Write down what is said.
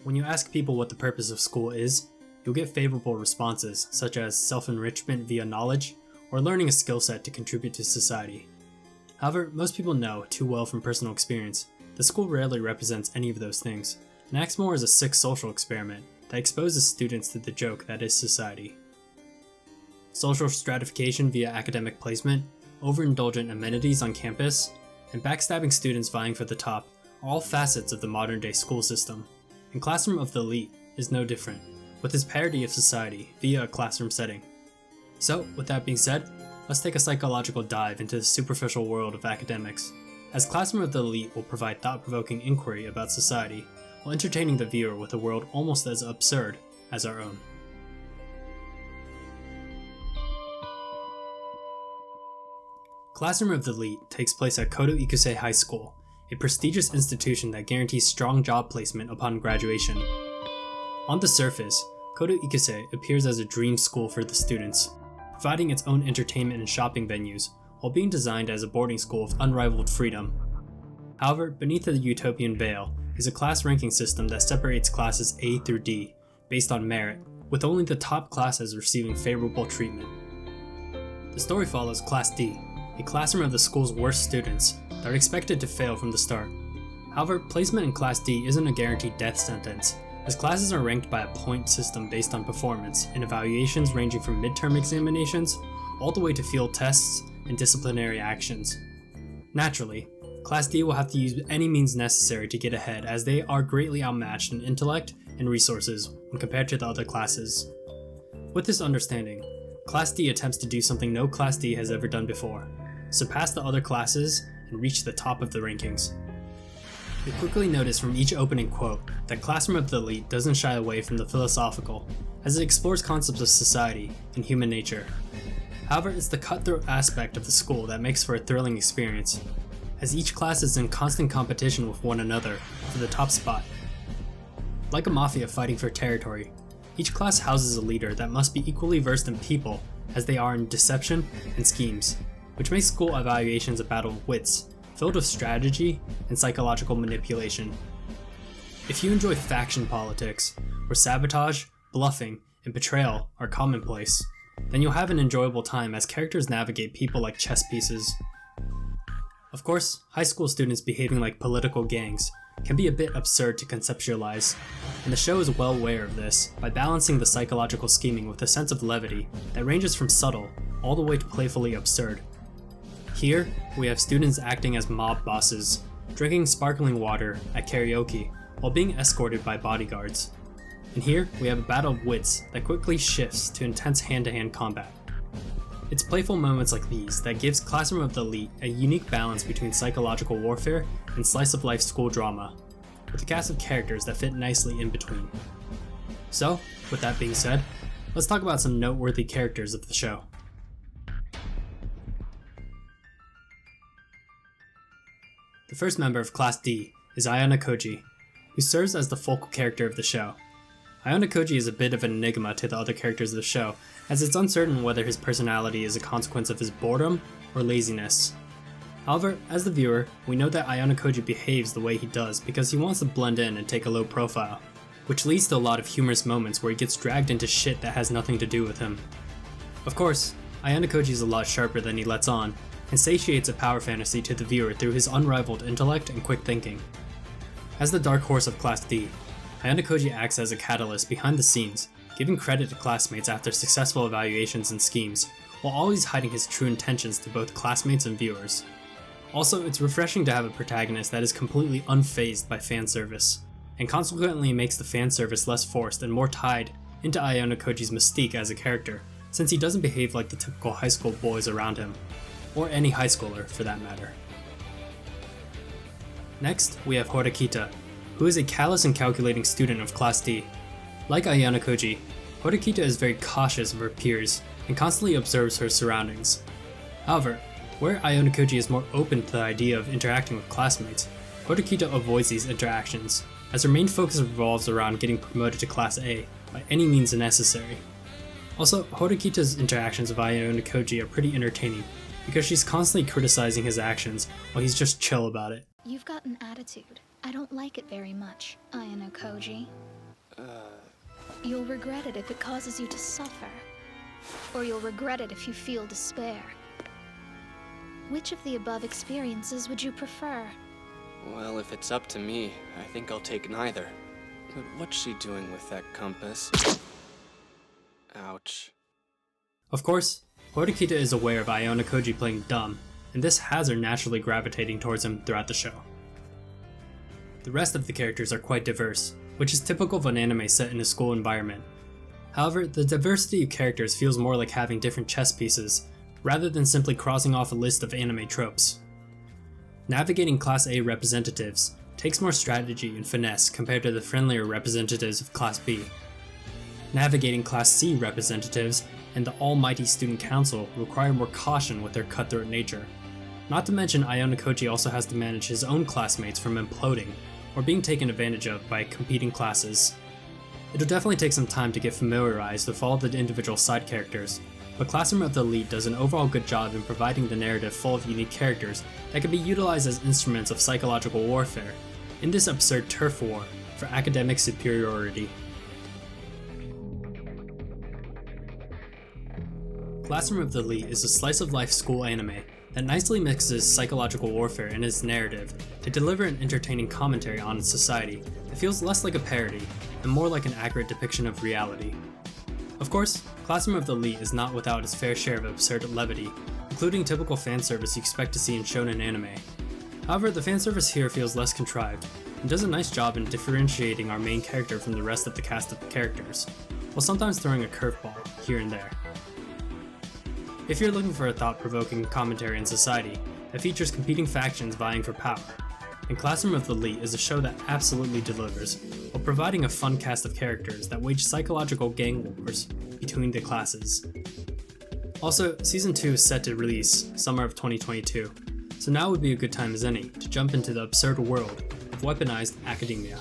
When you ask people what the purpose of school is, you'll get favorable responses such as self-enrichment via knowledge or learning a skill set to contribute to society. However, most people know too well from personal experience that school rarely represents any of those things and acts more as a sick social experiment that exposes students to the joke that is society. Social stratification via academic placement, overindulgent amenities on campus, and backstabbing students vying for the top are all facets of the modern-day school system, and Classroom of the Elite is no different, with its parody of society via a classroom setting. So, with that being said, let's take a psychological dive into the superficial world of academics, as Classroom of the Elite will provide thought-provoking inquiry about society, while entertaining the viewer with a world almost as absurd as our own. Classroom of the Elite takes place at Kodo Ikusei High School, a prestigious institution that guarantees strong job placement upon graduation. On the surface, Kodo Ikusei appears as a dream school for the students, providing its own entertainment and shopping venues, while being designed as a boarding school with unrivaled freedom. However, beneath the utopian veil is a class ranking system that separates classes A through D, based on merit, with only the top classes receiving favorable treatment. The story follows Class D, a classroom of the school's worst students that are expected to fail from the start. However, placement in Class D isn't a guaranteed death sentence, as classes are ranked by a point system based on performance in evaluations ranging from midterm examinations all the way to field tests and disciplinary actions. Naturally, Class D will have to use any means necessary to get ahead, as they are greatly outmatched in intellect and resources when compared to the other classes. With this understanding, Class D attempts to do something no Class D has ever done before: surpass the other classes and reach the top of the rankings. You quickly notice from each opening quote that Classroom of the Elite doesn't shy away from the philosophical, as it explores concepts of society and human nature. However, it's the cutthroat aspect of the school that makes for a thrilling experience, as each class is in constant competition with one another for the top spot. Like a mafia fighting for territory, each class houses a leader that must be equally versed in people as they are in deception and schemes, which makes school evaluations a battle of wits, filled with strategy and psychological manipulation. If you enjoy faction politics, where sabotage, bluffing, and betrayal are commonplace, then you'll have an enjoyable time as characters navigate people like chess pieces. Of course, high school students behaving like political gangs can be a bit absurd to conceptualize, and the show is well aware of this by balancing the psychological scheming with a sense of levity that ranges from subtle all the way to playfully absurd. Here, we have students acting as mob bosses, drinking sparkling water at karaoke while being escorted by bodyguards. And here, we have a battle of wits that quickly shifts to intense hand-to-hand combat. It's playful moments like these that gives Classroom of the Elite a unique balance between psychological warfare and slice-of-life school drama, with a cast of characters that fit nicely in between. So, with that being said, let's talk about some noteworthy characters of the show. The first member of Class D is Ayana Koji, who serves as the focal character of the show. Ayana Koji is a bit of an enigma to the other characters of the show, as it's uncertain whether his personality is a consequence of his boredom or laziness. However, as the viewer, we know that Ayana Koji behaves the way he does because he wants to blend in and take a low profile, which leads to a lot of humorous moments where he gets dragged into shit that has nothing to do with him. Of course, Ayana Koji is a lot sharper than he lets on, and satiates a power fantasy to the viewer through his unrivaled intellect and quick thinking. As the dark horse of Class D, Ayana Koji acts as a catalyst behind the scenes, giving credit to classmates after successful evaluations and schemes, while always hiding his true intentions to both classmates and viewers. Also, it's refreshing to have a protagonist that is completely unfazed by fan service, and consequently makes the fan service less forced and more tied into Ayana Koji's mystique as a character, since he doesn't behave like the typical high school boys around him, or any high schooler for that matter. Next, we have Horakita, who is a callous and calculating student of Class D. Like Ayana Koji, Horakita is very cautious of her peers and constantly observes her surroundings. However, where Ayana Koji is more open to the idea of interacting with classmates, Horakita avoids these interactions, as her main focus revolves around getting promoted to Class A by any means necessary. Also, Horakita's interactions with Ayana Koji are pretty entertaining, because she's constantly criticizing his actions while he's just chill about it. You've got an attitude. I don't like it very much, Ayana Koji. You'll regret it if it causes you to suffer. Or you'll regret it if you feel despair. Which of the above experiences would you prefer? Well, if it's up to me, I think I'll take neither. But what's she doing with that compass? Ouch. Of course, Horikita is aware of Iona Koji playing dumb, and this has her naturally gravitating towards him throughout the show. The rest of the characters are quite diverse, which is typical of an anime set in a school environment. However, the diversity of characters feels more like having different chess pieces, rather than simply crossing off a list of anime tropes. Navigating Class A representatives takes more strategy and finesse compared to the friendlier representatives of Class B. Navigating Class C representatives and the almighty student council require more caution with their cutthroat nature. Not to mention Iona Koji also has to manage his own classmates from imploding or being taken advantage of by competing classes. It'll definitely take some time to get familiarized with all the individual side characters, but Classroom of the Elite does an overall good job in providing the narrative full of unique characters that can be utilized as instruments of psychological warfare in this absurd turf war for academic superiority. Classroom of the Elite is a slice-of-life school anime that nicely mixes psychological warfare in its narrative to deliver an entertaining commentary on its society that feels less like a parody and more like an accurate depiction of reality. Of course, Classroom of the Elite is not without its fair share of absurd levity, including typical fanservice you expect to see in shonen anime. However, the fanservice here feels less contrived, and does a nice job in differentiating our main character from the rest of the cast of characters, while sometimes throwing a curveball here and there. If you're looking for a thought-provoking commentary on society that features competing factions vying for power, then Classroom of the Elite is a show that absolutely delivers, while providing a fun cast of characters that wage psychological gang wars between the classes. Also, Season 2 is set to release summer of 2022, so now would be a good time as any to jump into the absurd world of weaponized academia.